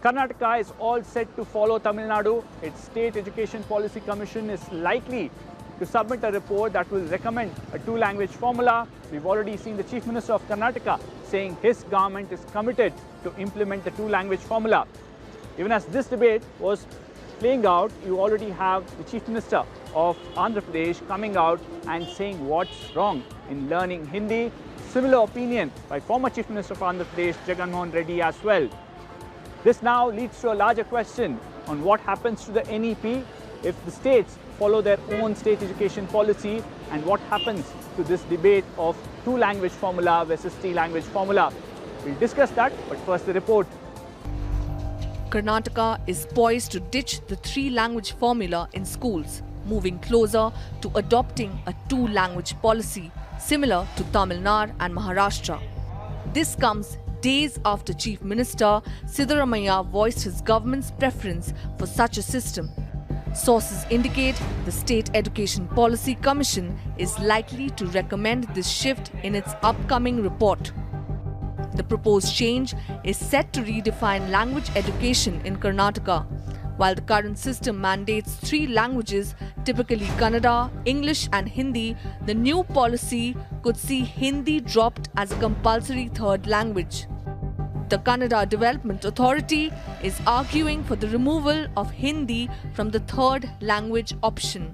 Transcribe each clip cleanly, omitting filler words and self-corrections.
Karnataka is all set to follow Tamil Nadu. Its State Education Policy Commission is likely to submit a report that will recommend a two-language formula. We've already seen the Chief Minister of Karnataka saying his government is committed to implement the two-language formula. Even as this debate was playing out, you already have the Chief Minister of Andhra Pradesh coming out and saying what's wrong in learning Hindi. Similar opinion by former Chief Minister of Andhra Pradesh, Jagannath Reddy as well. This now leads to a larger question on what happens to the NEP if the states follow their own state education policy, and what happens to this debate of two-language formula versus three-language formula. We'll discuss that, but first the report. Karnataka is poised to ditch the three-language formula in schools, moving closer to adopting a two-language policy similar to Tamil Nadu and Maharashtra. This comes days after Chief Minister Sidharamaya voiced his government's preference for such a system. Sources indicate the State Education Policy Commission is likely to recommend this shift in its upcoming report. The proposed change is set to redefine language education in Karnataka. While the current system mandates three languages, typically Kannada, English and Hindi, the new policy could see Hindi dropped as a compulsory third language. The Kannada Development Authority is arguing for the removal of Hindi from the third language option.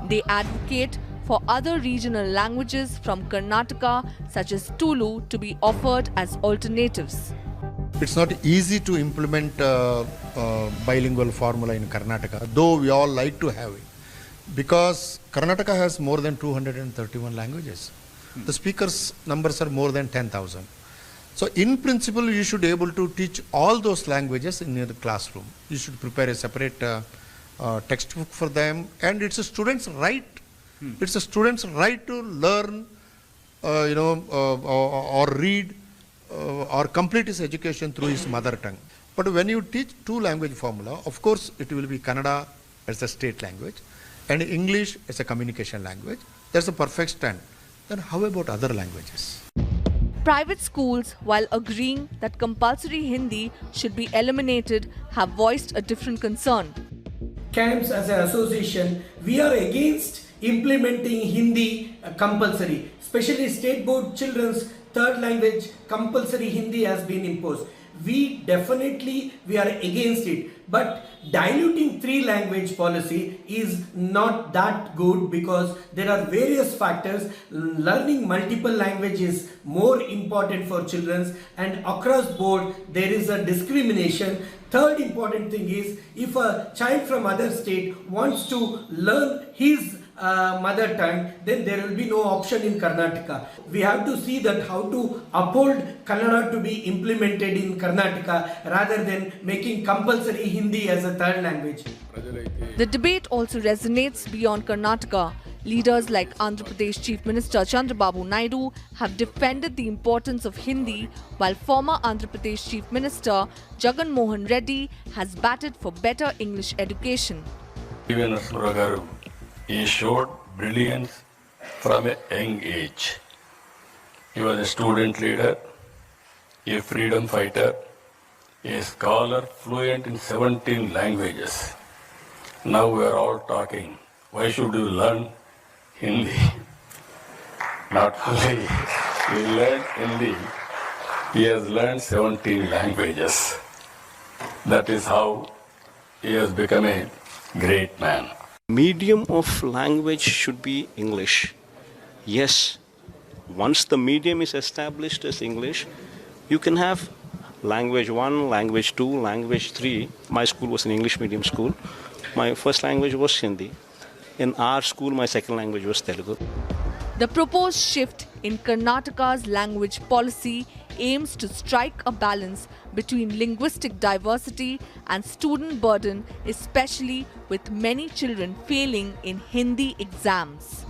They advocate for other regional languages from Karnataka, such as Tulu, to be offered as alternatives. It's not easy to implement bilingual formula in Karnataka, though we all like to have it, because Karnataka has more than 231 languages. The speakers' numbers are more than 10,000. So in principle, you should be able to teach all those languages in the classroom. You should prepare a separate textbook for them, and it's a student's right. It's a student's right to learn, or read, or complete his education through his mother tongue. But when you teach two-language formula, of course, it will be Kannada as a state language and English as a communication language. That's a perfect stand. Then how about other languages? Private schools, while agreeing that compulsory Hindi should be eliminated, have voiced a different concern. Camps as an association, we are against implementing Hindi compulsory. Especially state board children's third language compulsory Hindi has been imposed. We are against it, but diluting three language policy is not that good, because there are various factors. Learning multiple language is more important for children, and across board there is a discrimination. Third important thing is, if a child from other state wants to learn his mother tongue, then there will be no option in Karnataka. We have to see that how to uphold Kannada to be implemented in Karnataka rather than making compulsory Hindi as a third language. The debate also resonates beyond Karnataka. Leaders like Andhra Pradesh Chief Minister Chandrababu Naidu have defended the importance of Hindi, while former Andhra Pradesh Chief Minister Jagannath Reddy has batted for better English education. He showed brilliance from a young age. He was a student leader, a freedom fighter, a scholar fluent in 17 languages. Now we are all talking, why should you learn Hindi? Not only he learned Hindi, he has learned 17 languages. That is how he has become a great man. Medium of language should be English. Yes, once the medium is established as English, you can have language 1, language 2, language 3. My school was an English medium school. My first language was Hindi. In our school, my second language was Telugu. The proposed shift in Karnataka's language policy aims to strike a balance between linguistic diversity and student burden, especially with many children failing in Hindi exams.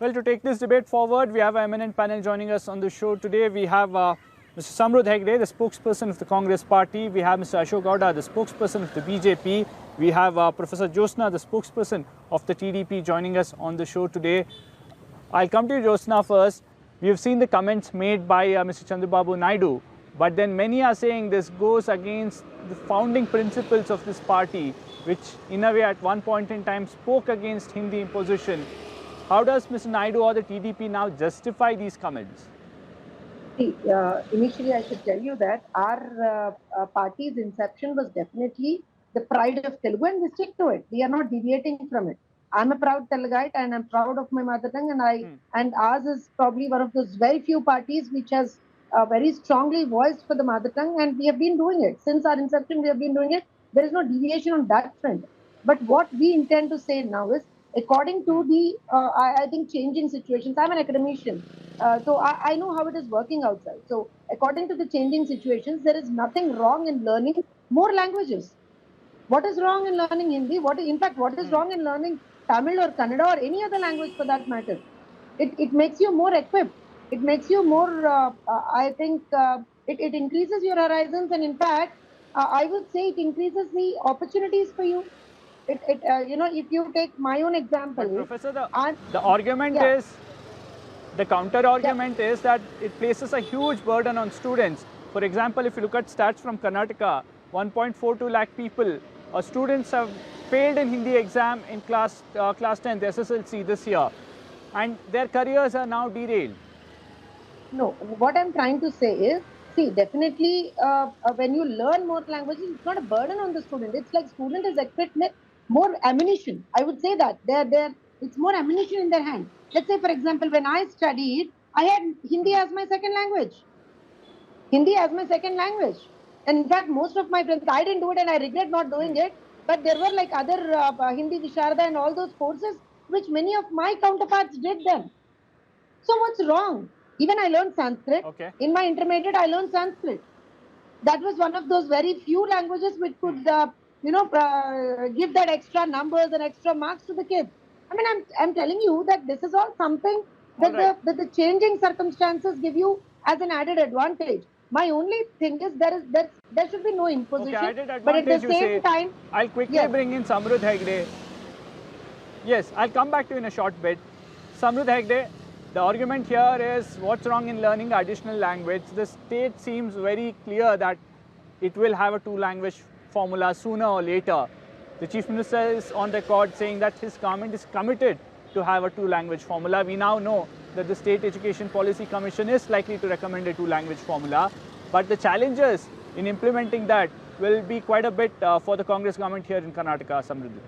Well, to take this debate forward, we have an eminent panel joining us on the show today. We have Mr. Samruddh Hegde, the spokesperson of the Congress Party. We have Mr. Ashok Gowda, the spokesperson of the BJP. We have Professor Jyotsna, the spokesperson of the TDP, joining us on the show today. I'll come to you, Jyotsna, first. We have seen the comments made by Mr. Chandrababu Naidu, But then many are saying this goes against the founding principles of this party, which in a way at one point in time spoke against Hindi imposition. How does Mr. Naidu or the TDP now justify these comments? See, initially I should tell you that our party's inception was definitely the pride of Telugu, and we stick to it. We are not deviating from it. I'm a proud Telugite and I'm proud of my mother tongue, and ours is probably one of those very few parties which has very strongly voiced for the mother tongue, and we have been doing it. Since our inception, we have been doing it. There is no deviation on that front. But what we intend to say now is, according to the, I think, changing situations, I'm an academician, so I know how it is working outside. So according to the changing situations, there is nothing wrong in learning more languages. What is wrong in learning Hindi? In fact, what is wrong in learning Tamil or Kannada or any other language for that matter? It makes you more equipped. It makes you more, I think, it increases your horizons, and in fact, I would say it increases the opportunities for you. If you take my own example. But Professor, the argument is, the counter argument is that it places a huge burden on students. For example, if you look at stats from Karnataka, 1.42 lakh people, students have failed in Hindi exam in class 10th SSLC this year, and their careers are now derailed. No, what I'm trying to say is, see, definitely when you learn more languages, it's not a burden on the student. It's like student is equipped with more ammunition. I would say that it's more ammunition in their hand. Let's say, for example, when I studied, I had Hindi as my second language. Hindi as my second language. And in fact, most of my friends, I didn't do it and I regret not doing it. But there were like other Hindi Visharda and all those courses, which many of my counterparts did them. So what's wrong? Even I learned Sanskrit. Okay. In my intermediate, I learned Sanskrit. That was one of those very few languages which could, give that extra numbers and extra marks to the kids. I mean, I'm telling you that this is all something that the changing circumstances give you as an added advantage. My only thing is there should be no imposition. Okay, added advantage, but at the same time, I'll quickly bring in Samruddh Hegde. Yes, I'll come back to you in a short bit. Samruddh Hegde, the argument here is what's wrong in learning additional language. The state seems very clear that it will have a two-language formula sooner or later. The Chief Minister is on record saying that his government is committed to have a two-language formula. We now know that the State Education Policy Commission is likely to recommend a two-language formula. But the challenges in implementing that will be quite a bit for the Congress government here in Karnataka, Samruddhi.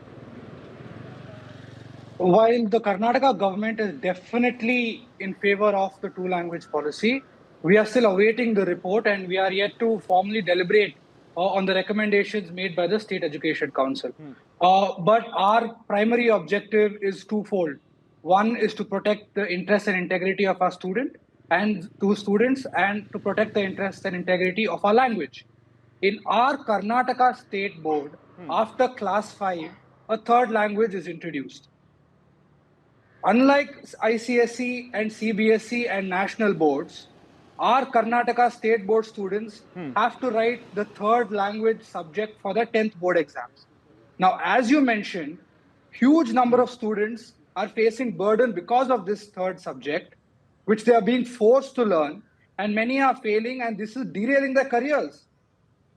While the Karnataka government is definitely in favor of the two-language policy, we are still awaiting the report and we are yet to formally deliberate on the recommendations made by the State Education Council. But our primary objective is twofold. One is to protect the interest and integrity of our students and to protect the interest and integrity of our language. In our Karnataka State Board, after class 5, a third language is introduced. Unlike ICSE and CBSE and national boards, our Karnataka State Board students have to write the third language subject for their 10th board exams. Now, as you mentioned, huge number of students are facing burden because of this third subject, which they are being forced to learn, and many are failing, and this is derailing their careers.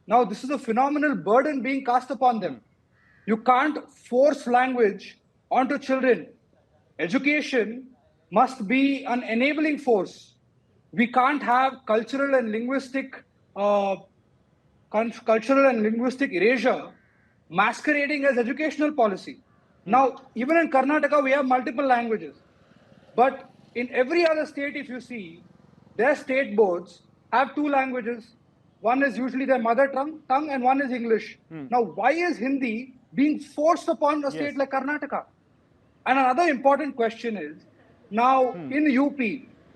Now, this is a phenomenal burden being cast upon them. You can't force language onto children. Education must be an enabling force. We can't have cultural and linguistic erasure masquerading as educational policy. Now, even in Karnataka, we have multiple languages. But in every other state, if you see, their state boards have two languages. One is usually their mother tongue and one is English. Now, why is Hindi being forced upon a state like Karnataka? And another important question is, now in UP,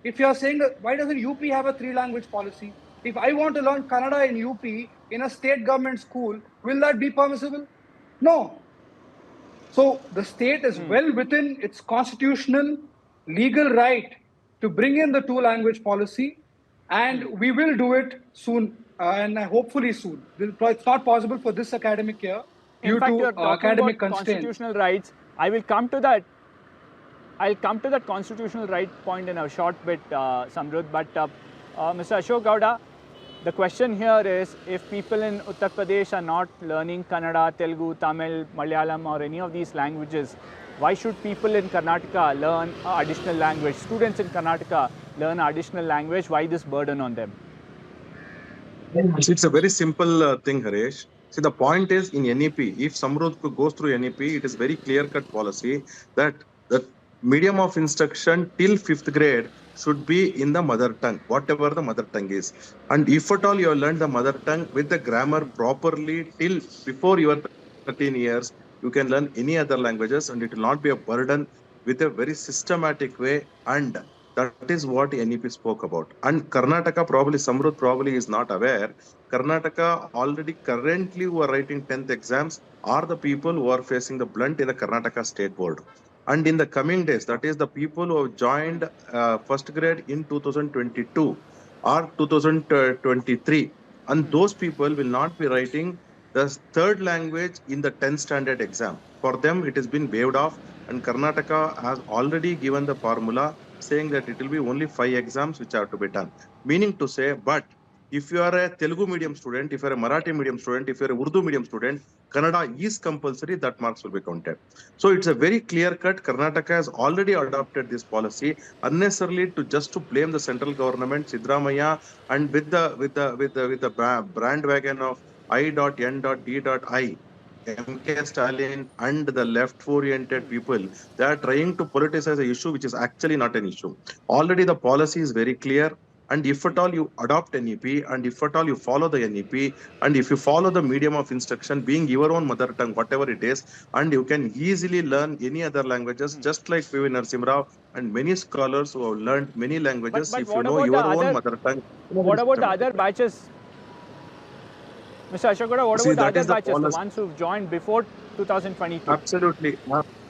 if you are saying that why doesn't UP have a three-language policy? If I want to learn Kannada in UP in a state government school, will that be permissible? No. So the state is well within its constitutional legal right to bring in the two-language policy, and we will do it soon, and hopefully soon. It's not possible for this academic year due to academic constraints. Constitutional rights. I will come to that. I'll come to that constitutional right point in a short bit, Samruddh. But Mr. Ashok Gowda, The question here is, if people in Uttar Pradesh are not learning Kannada, Telugu, Tamil, Malayalam or any of these languages, why should people in Karnataka learn additional language? Students in Karnataka learn additional language. Why this burden on them? It's a very simple thing, Haresh. See, the point is in NEP, if Samrudh goes through NEP, it is very clear-cut policy that the medium of instruction till 5th grade should be in the mother tongue, whatever the mother tongue is. And if at all you have learned the mother tongue with the grammar properly till before your 13 years, you can learn any other languages and it will not be a burden with a very systematic way, and that is what NEP spoke about. And Karnataka, probably Samrudh probably is not aware, Karnataka already currently who are writing 10th exams are the people who are facing the blunt in the Karnataka State Board. And in the coming days, that is the people who have joined first grade in 2022 or 2023, and those people will not be writing the third language in the 10th standard exam. For them, it has been waived off, and Karnataka has already given the formula saying that it will be only 5 exams which have to be done. Meaning to say, but if you are a Telugu medium student, if you are a Marathi medium student, if you are a Urdu medium student, Kannada is compulsory, that marks will be counted. So it's a very clear cut. Karnataka has already adopted this policy unnecessarily to just to blame the central government, Sidharamaya, and with the bandwagon of I.N.D.I. MK Stalin and the left-oriented people, they are trying to politicize an issue which is actually not an issue. Already the policy is very clear, and if at all you adopt NEP, and if at all you follow the NEP, and if you follow the medium of instruction being your own mother tongue, whatever it is, and you can easily learn any other languages, just like P.V. Narasimha Rao and many scholars who have learned many languages. But if you know your own mother tongue. What about the other batches? Mr. Ashoka, what about the other batches, the ones who've joined before 2022? Absolutely,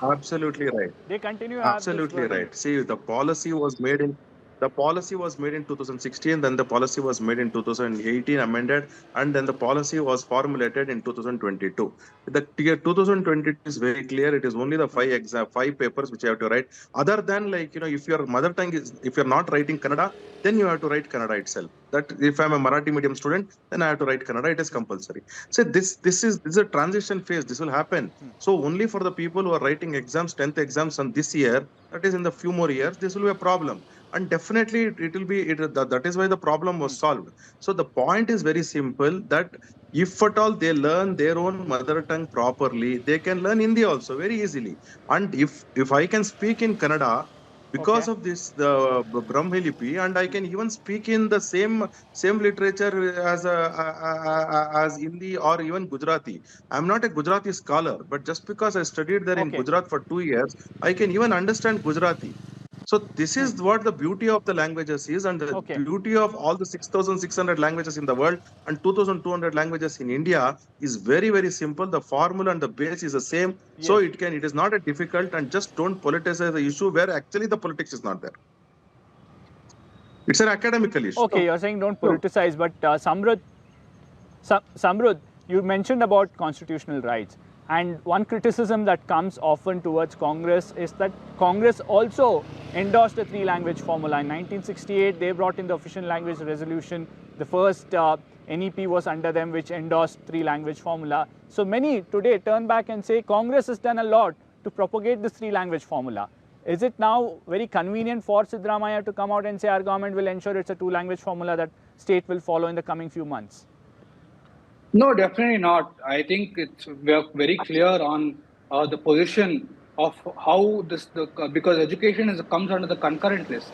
absolutely right. They continue. Absolutely right. See, the policy was made in 2016, then the policy was made in 2018, amended, and then the policy was formulated in 2022. The year 2022 is very clear. It is only the 5 papers which you have to write. Other than, like, if your mother tongue is, if you're not writing Kannada, then you have to write Kannada itself. That if I'm a Marathi medium student, then I have to write Kannada. It is compulsory. So this is a transition phase. This will happen. So only for the people who are writing exams, 10th exams, and this year, that is in the few more years, this will be a problem. And definitely it will be, that is why the problem was solved. So the point is very simple, that if at all they learn their own mother tongue properly, they can learn Hindi also very easily. And if I can speak in Kannada, because of this, the Brahmi Lipi, and I can even speak in the same literature as Hindi or even Gujarati. I'm not a Gujarati scholar, but just because I studied there in Gujarat for 2 years, I can even understand Gujarati. So this is what the beauty of the languages is, and the beauty of all the 6,600 languages in the world and 2,200 languages in India is very, very simple. The formula and the base is the same. Yes. So it is not a difficult, and just don't politicize the issue where actually the politics is not there. It's an academical issue. Okay, you're saying don't politicize, but Samrudh, you mentioned about constitutional rights. And one criticism that comes often towards Congress is that Congress also endorsed a 3-language formula. In 1968, they brought in the official language resolution. The first NEP was under them, which endorsed 3-language formula. So many today turn back and say Congress has done a lot to propagate this 3-language formula. Is it now very convenient for Sidharamaya to come out and say our government will ensure it's a 2-language formula that state will follow in the coming few months? No, definitely not. I think we are very clear on the position of how because education comes under the concurrent list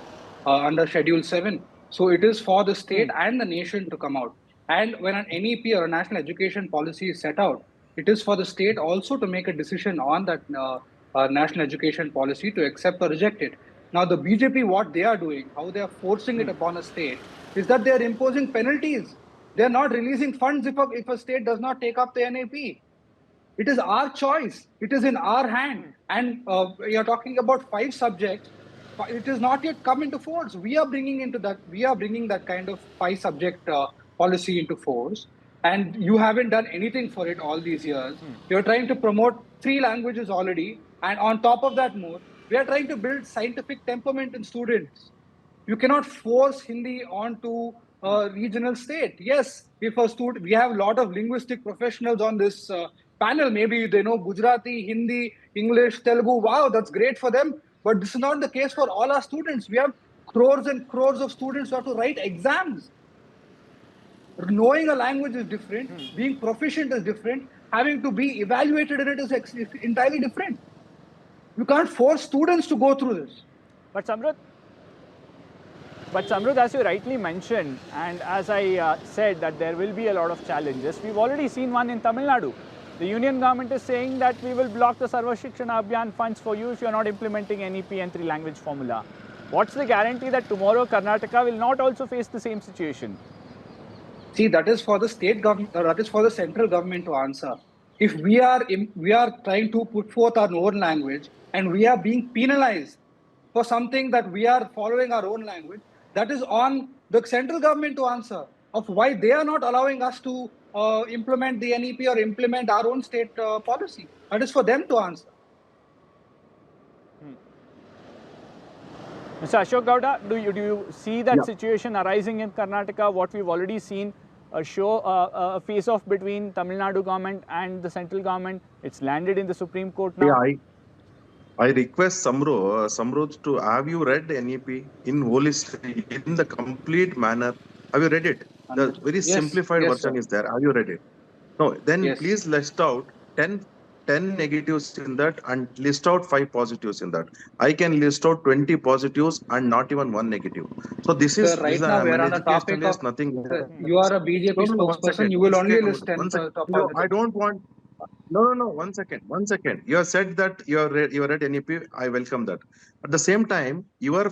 under Schedule 7. So it is for the state and the nation to come out. And when an NEP or a national education policy is set out, it is for the state also to make a decision on that national education policy to accept or reject it. Now, the BJP, what they are doing, how they are forcing it upon a state, is that they are imposing penalties. They are not releasing funds if a state does not take up the NEP. It is our choice. It is in our hand. And you are talking about 5 subjects. It is not yet come into force. We are bringing that kind of 5-subject policy into force. And you haven't done anything for it all these years. You're trying to promote 3 languages already. And on top of that more, we are trying to build scientific temperament in students. You cannot force Hindi onto regional state. Yes, if a student, we have a lot of linguistic professionals on this panel. Maybe they know Gujarati, Hindi, English, Telugu. Wow, that's great for them. But this is not the case for all our students. We have crores and crores of students who have to write exams. Knowing a language is different. Being proficient is different. Having to be evaluated in it is entirely different. You can't force students to go through this. But Samruddh, as you rightly mentioned, and as I said that there will be a lot of challenges, we've already seen one in Tamil Nadu. The union government is saying that we will block the Sarva Shikshana Abhiyan funds for you if you're not implementing NEP and three-language formula. What's the guarantee that tomorrow Karnataka will not also face the same situation? See, that is for the state government, that is for the central government to answer. If we are trying to put forth our own language and we are being penalized for something that we are following our own language, that is on the central government to answer of why they are not allowing us to implement the NEP or implement our own state policy. That is for them to answer. Mr. Ashok Gowda, do you see that situation arising in Karnataka, what we've already seen, a face-off between Tamil Nadu government and the central government? It's landed in the Supreme Court now. Yeah, I request Samruddh to have you read NEP in holistic, in the complete manner. Have you read it? The very simplified version is there. Have you read it? No, then please list out 10 negatives in that and list out 5 positives in that. I can list out 20 positives and not even 1 negative. So this is right now we are on the topic of nothing. You are a BJP spokesperson. You will only list 10 No, I don't want. No. 1 second. You have said that you read NEP. I welcome that. At the same time, your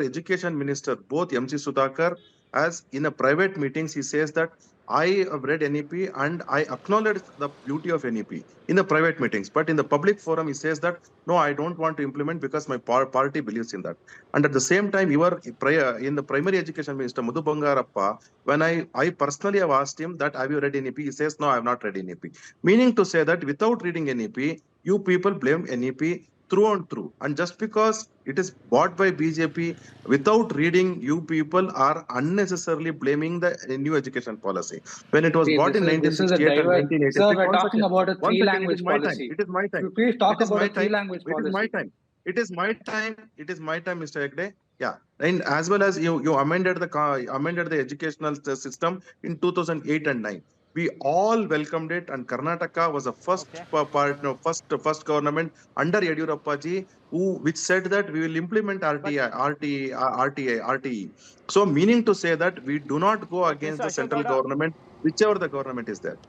education minister, both MC Sudhakar, as in a private meetings, he says that I have read NEP and I acknowledge the beauty of NEP in the private meetings. But in the public forum, he says that, no, I don't want to implement because my party believes in that. And at the same time, in the primary education minister, Madhu Bangarappa, when I personally have asked him that, have you read NEP? He says, no, I have not read NEP. Meaning to say that without reading NEP, you people blame NEP through and through. And just because it is bought by BJP, without reading, you people are unnecessarily blaming the new education policy. When it was bought in 1968 and 1986. Sir, we're talking about a three-language policy. It is my time. Please talk about a three-language policy. It is my time. It is my time, Mr. Hegde. Yeah, and as well as you amended the educational system in 2008 and 9. We all welcomed it, and Karnataka was the first first government under Yediyurappa ji which said that we will implement RTE. So, meaning to say that we do not go against the central government, whichever the government is there.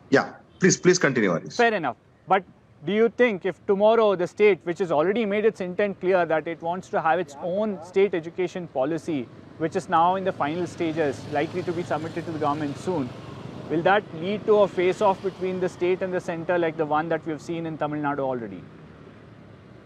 Yeah, please continue, Harish. Fair enough. But do you think if tomorrow the state, which has already made its intent clear that it wants to have its own state education policy, which is now in the final stages, likely to be submitted to the government soon, will that lead to a face-off between the state and the centre like the one that we have seen in Tamil Nadu already?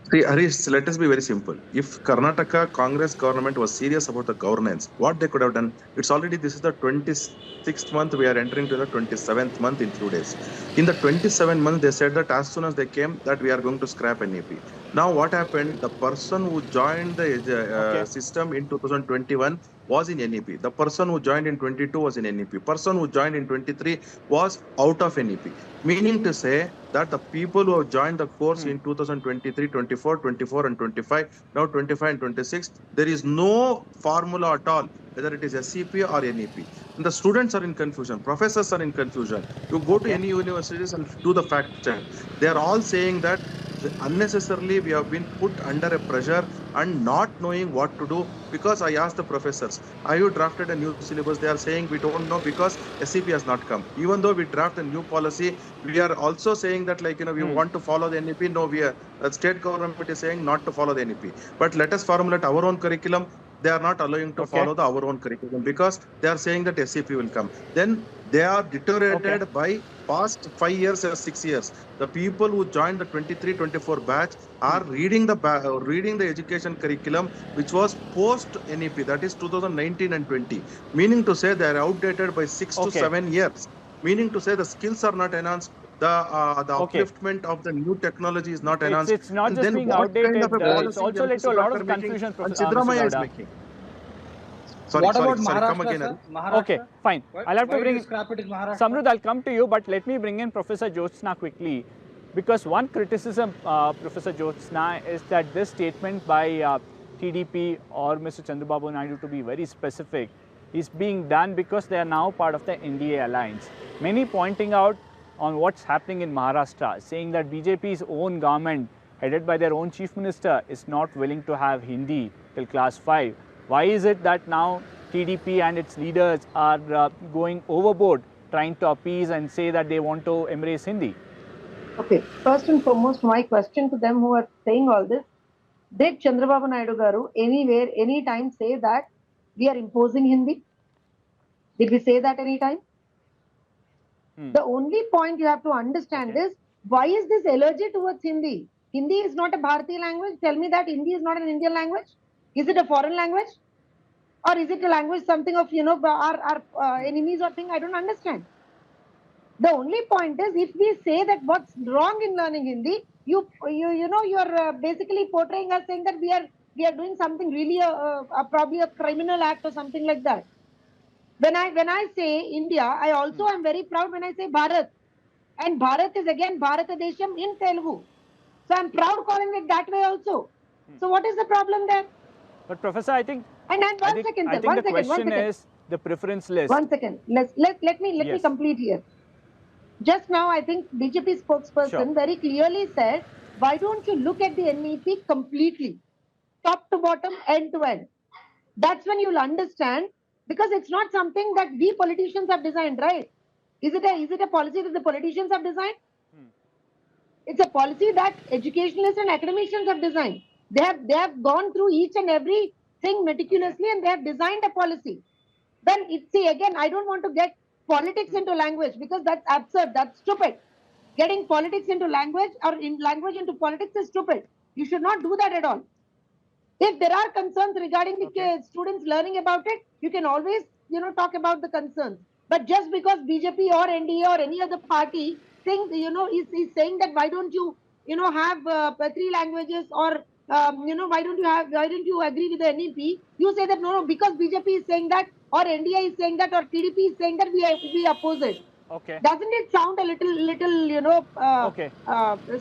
See, Harish, let us be very simple. If Karnataka Congress government was serious about the governance, what they could have done, this is the 26th month, we are entering to the 27th month in 2 days. In the 27th month, they said that as soon as they came, that we are going to scrap NEP. Now what happened, the person who joined the system in 2021 was in NEP. The person who joined in 22 was in NEP. Person who joined in 23 was out of NEP. Meaning to say that the people who have joined the course in 2023, 24, 24 and 25, now 25 and 26, there is no formula at all, whether it is SCP or NEP. And the students are in confusion, professors are in confusion. You go to any universities and do the fact check. They are all saying that unnecessarily we have been put under a pressure and not knowing what to do, because I asked the professors, have you drafted a new syllabus? They are saying we don't know because SCP has not come. Even though we draft a new policy, we are also saying that we want to follow the NEP. No, the state government is saying not to follow the NEP. But let us formulate our own curriculum. They are not allowing to follow our own curriculum because they are saying that SCP will come. Then they are deteriorated by past 5 years or 6 years. The people who joined the 23-24 batch are reading the education curriculum which was post NEP, that is 2019 and 20. Meaning to say they are outdated by 6 to 7 years. Meaning to say the skills are not enhanced. The upliftment of the new technology is not enhanced. It's not just being outdated, it's also led to a lot of confusion, Professor Sidharamaya is making. What about Sorry, come Maharashtra, again. sir? Maharashtra? Okay, fine. I'll have to Why bring do you scrap it in Maharashtra? Samrudh, I'll come to you, but let me bring in Professor Jyotsna quickly. Because one criticism, Professor Jyotsna, is that this statement by TDP or Mr. Chandrababu Naidu, to be very specific, is being done because they are now part of the NDA alliance. Many pointing out on what's happening in Maharashtra, saying that BJP's own government, headed by their own Chief Minister, is not willing to have Hindi till class 5. Why is it that now TDP and its leaders are going overboard, trying to appease and say that they want to embrace Hindi? Okay, first and foremost, my question to them who are saying all this, did Chandrababu Naidu Garu anywhere, anytime say that we are imposing Hindi? Did we say that anytime? The only point you have to understand is, why is this allergy towards Hindi? Hindi is not a Bharatiya language. Tell me that Hindi is not an Indian language. Is it a foreign language? Or is it a language something of, our enemies or thing? I don't understand. The only point is, if we say that what's wrong in learning Hindi, you're basically portraying us saying that we are doing something really probably a criminal act or something like that. When I say India, I also am very proud when I say Bharat, and Bharat is again Bharatadesham in Telugu. So I'm proud calling it that way also. So what is the problem there? But Professor, I think the question is the preference list. 1 second. Let me complete here. Just now, I think BJP spokesperson very clearly said, why don't you look at the NEP completely, top to bottom, end to end? That's when you'll understand, because it's not something that we politicians have designed, right? Is it a policy that the politicians have designed? It's a policy that educationalists and academicians have designed. They have gone through each and every thing meticulously, and they have designed a policy. Then I don't want to get politics into language, because that's absurd, that's stupid. Getting politics into language or in language into politics is stupid. You should not do that at all. If there are concerns regarding the students learning about it, you can always talk about the concerns. But just because BJP or NDA or any other party thinks is saying that why don't you have 3 languages, or why don't you agree with the NEP? You say that no, because BJP is saying that, or NDA is saying that, or TDP is saying that, we oppose it. Okay. Doesn't it sound a little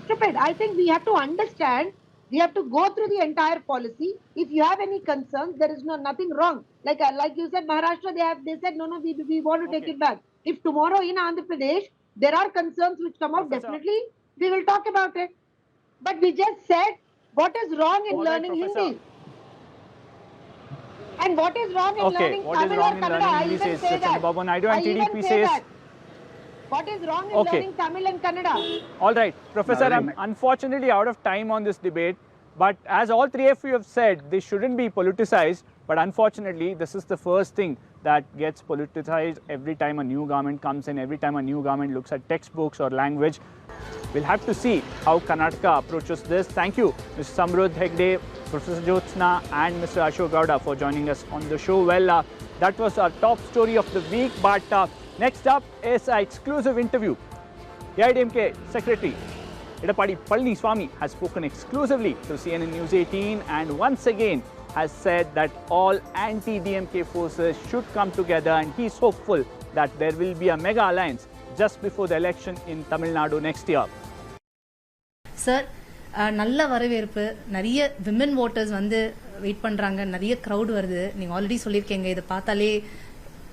stupid? I think we have to understand. We have to go through the entire policy. If you have any concerns, there is nothing wrong. Like you said, Maharashtra, they said no, we want to take it back. If tomorrow in Andhra Pradesh there are concerns which come out, definitely we will talk about it. But we just said what is wrong in learning Hindi. And what is wrong in learning Tamil or Kannada? I even say that. I even say that. What is wrong in learning Tamil and Kannada? All right, Professor, I'm unfortunately out of time on this debate. But as all three of you have said, this shouldn't be politicized. But unfortunately, this is the first thing that gets politicized every time a new government comes in, every time a new government looks at textbooks or language. We'll have to see how Karnataka approaches this. Thank you, Mr. Samrudh Hegde, Professor Jyotsna and Mr. Ashok Gowda for joining us on the show. Well, that was our top story of the week. But next up is an exclusive interview. AIADMK Secretary Edapadi Palaniswamy has spoken exclusively to CNN News 18 and once again has said that all anti-DMK forces should come together, and he's hopeful that there will be a mega alliance just before the election in Tamil Nadu next year. Sir, நல்ல வரவேற்பு, நிறைய women voters வந்து wait பண்றாங்க, நிறைய crowd வருது. நீங்க already சொல்லிருக்கீங்க, இத பார்த்தாலே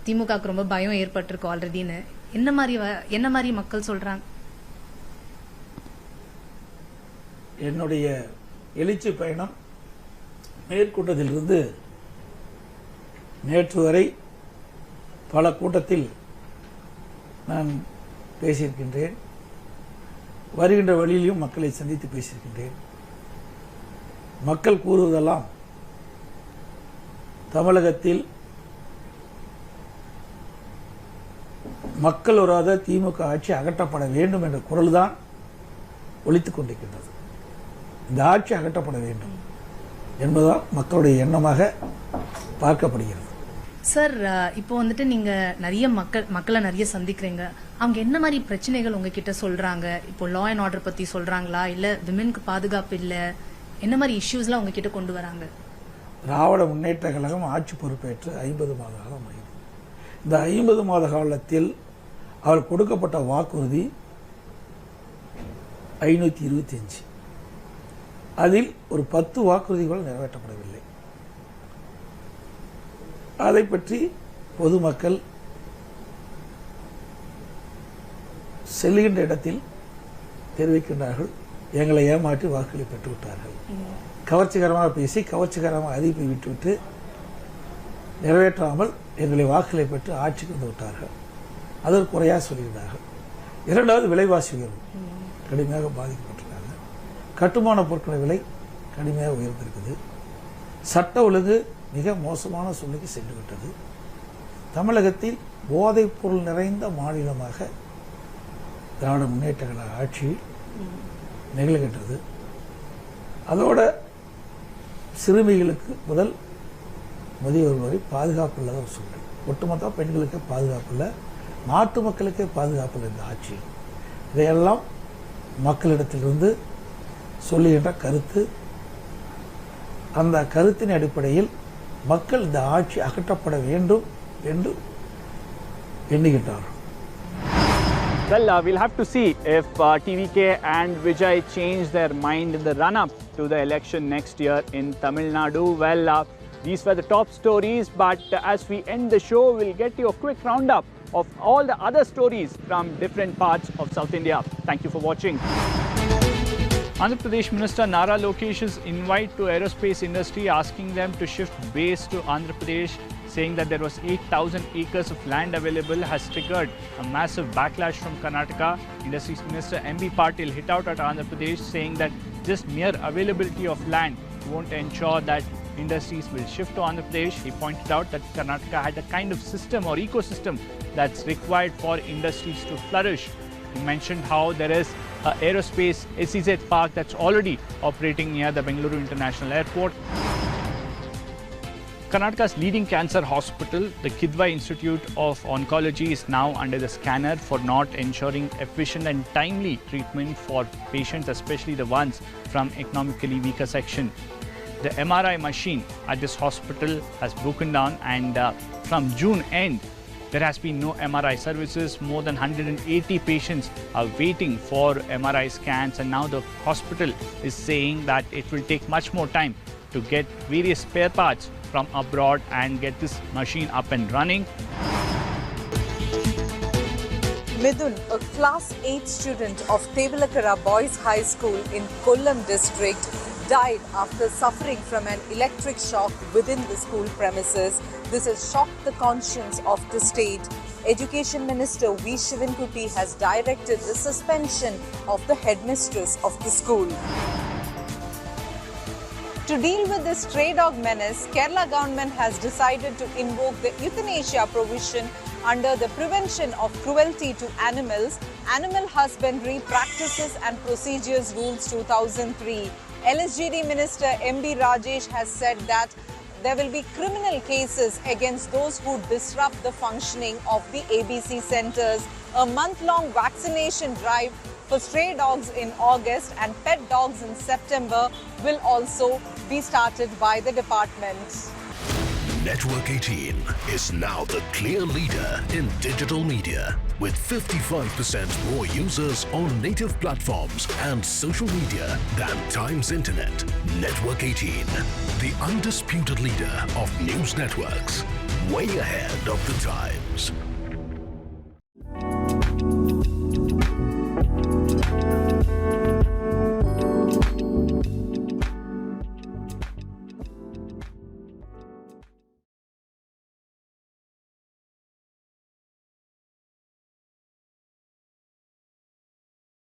திமுகக்கு ரொம்ப பயம் ஏற்பட்டிருக்கு ஆல்ரெடின்னு. என்ன மாதிரி மக்கள் சொல்றாங்க? என்னுடைய எழுச்சி பயணம் மேற்கூட்டத்திலிருந்து நேற்று வரை பல கூட்டத்தில் நான் பேசியிருக்கின்றேன். வருகின்ற வழியிலும் மக்களை சந்தித்து பேசியிருக்கின்றேன். மக்கள் கூறுவதெல்லாம் தமிழகத்தில் மக்கள் வராத திமுக ஆட்சி அகற்றப்பட வேண்டும் என்ற குரல் தான் ஒலித்துக் கொண்டிருக்கின்றது. இந்த ஆட்சி அகற்றப்பட வேண்டும் என்பதுதான் மக்களுடைய எண்ணமாக பார்க்கப்படுகிறது. சார், இப்போ வந்துட்டு நீங்க நிறைய மக்களை நிறைய சந்திக்கிறீங்க. அவங்க என்ன மாதிரி பிரச்சனைகள் உங்ககிட்ட சொல்றாங்க? இப்போ லா அண்ட் ஆர்டர் பத்தி சொல்றாங்களா, இல்ல விமென்க்கு பாதுகாப்பு இல்ல, என்ன மாதிரி இஷ்யூஸ்லாம் உங்ககிட்ட கொண்டு வராங்க? திராவிட முன்னேற்ற கழகம் ஆட்சி பொறுப்பேற்று 50 மாத காலம் ஆகிறது. இந்த 50 மாத காலத்தில் அவர் கொடுக்கப்பட்ட வாக்குறுதி 525. அதில் ஒரு 10 வாக்குறுதிகள் நிறைவேற்றப்படவில்லை. அதை பற்றி பொதுமக்கள் செல்லுகின்ற இடத்தில் தெரிவிக்கின்றார்கள், எங்களை ஏமாற்றி வாக்குகளை பெற்றுவிட்டார்கள், கவர்ச்சிகரமாக பேசி கவர்ச்சிகரமாக அறிவிப்பை விட்டுவிட்டு நிறைவேற்றாமல் எங்களை வாக்குகளை பெற்று ஆட்சிக்கு வந்து விட்டார்கள். அது ஒரு குறையாக சொல்கிறார்கள். இரண்டாவது, விலைவாசி உயர்வு கடுமையாக பாதிக்கப்பட்டிருக்காங்க. கட்டுமான பொருட்களின் விலை கடுமையாக உயர்ந்திருக்குது. சட்ட ஒழுங்கு மிக மோசமான சூழ்நிலைக்கு சென்று விட்டது. தமிழகத்தில் போதைப் பொருள் நிறைந்த மாநிலமாக திராவிட முன்னேற்ற கழக ஆட்சி நிகழ்கின்றது. அதோட சிறுமிகளுக்கு முதல் முதியோர் வரை பாதுகாப்பு இல்லாத ஒரு சூழ்நிலை. ஒட்டுமொத்த பெண்களுக்கே பாதுகாப்பு இல்லை, நாட்டு மக்களுக்கே பாதுகாப்பு இல்லை இந்த ஆட்சி. இதையெல்லாம் மக்களிடத்திலிருந்து சொல்லுகின்ற கருத்து. அந்த கருத்தின் அடிப்படையில் மக்கள் இந்த ஆட்சி அகற்றப்பட வேண்டும் என்று எண்ணுகின்றார்கள். Well, we'll have to see if TVK and Vijay change their mind in the run-up to the election next year in Tamil Nadu. Well, these were the top stories, but as we end the show, we'll get you a quick roundup of all the other stories from different parts of South India. Thank you for watching. Andhra Pradesh Minister Nara Lokesh's invite to aerospace industry asking them to shift base to Andhra Pradesh, saying that there was 8,000 acres of land available, has triggered a massive backlash from Karnataka. Industries Minister MB Patil hit out at Andhra Pradesh, saying that just mere availability of land won't ensure that industries will shift to Andhra Pradesh. He pointed out that Karnataka had a kind of system or ecosystem that's required for industries to flourish. He mentioned how there is an aerospace SEZ park that's already operating near the Bengaluru International Airport. Karnataka's leading cancer hospital, the Kidwai Institute of Oncology, is now under the scanner for not ensuring efficient and timely treatment for patients, especially the ones from economically weaker section. The MRI machine at this hospital has broken down, and from June end, there has been no MRI services. More than 180 patients are waiting for MRI scans, and now the hospital is saying that it will take much more time to get various spare parts from abroad and get this machine up and running. Midun, a class 8 student of Tevalakara Boys High School in Kollam district, died after suffering from an electric shock within the school premises. This has shocked the conscience of the state. Education Minister V. Shivankuti has directed the suspension of the headmistress of the school. To deal with this stray dog menace, Kerala government has decided to invoke the euthanasia provision under the Prevention of Cruelty to Animals, Animal Husbandry Practices and Procedures Rules 2003. LSGD Minister MB Rajesh has said that there will be criminal cases against those who disrupt the functioning of the ABC centers. A month-long vaccination drive for stray dogs in August and pet dogs in September will also be started by the department. Network 18 is now the clear leader in digital media, with 55% more users on native platforms and social media than Times Internet. Network 18, the undisputed leader of news networks, way ahead of the times.